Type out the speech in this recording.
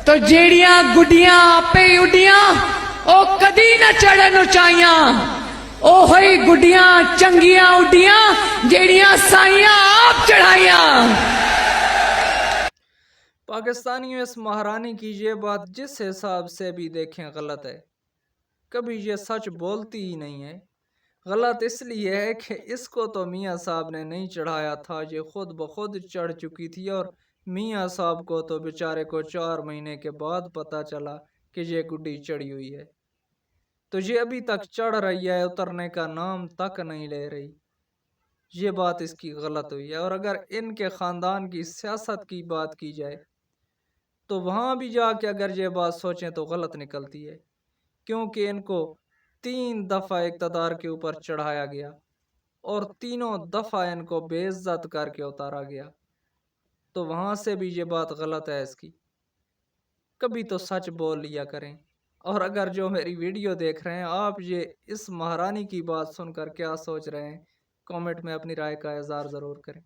تو جیڑیاں گڈیاں آپے ہی اڈیاں او کدی نہ چڑھن اچائیاں، او ہوئی گڈیاں چنگیاں اڈیاں جیڑیاں سائیاں آپ چڑھائیاں۔ پاکستانیوں اس مہارانی کی یہ بات جس حساب سے بھی دیکھیں غلط ہے، کبھی یہ سچ بولتی ہی نہیں ہے۔ غلط اس لیے ہے کہ اس کو تو میاں صاحب نے نہیں چڑھایا تھا، یہ خود بخود چڑھ چکی تھی، اور میاں صاحب کو تو بیچارے کو 4 مہینے کے بعد پتا چلا کہ یہ گڈی چڑھی ہوئی ہے، تو یہ ابھی تک چڑھ رہی ہے، اترنے کا نام تک نہیں لے رہی۔ یہ بات اس کی غلط ہوئی ہے۔ اور اگر ان کے خاندان کی سیاست کی بات کی جائے تو وہاں بھی جا کے اگر یہ بات سوچیں تو غلط نکلتی ہے، کیونکہ ان کو 3 دفعہ اقتدار کے اوپر چڑھایا گیا اور تینوں دفعہ ان کو بے عزت کر کے اتارا گیا، تو وہاں سے بھی یہ بات غلط ہے اس کی۔ کبھی تو سچ بول لیا کریں۔ اور اگر جو میری ویڈیو دیکھ رہے ہیں آپ یہ اس مہارانی کی بات سن کر کیا سوچ رہے ہیں، کامنٹ میں اپنی رائے کا اظہار ضرور کریں۔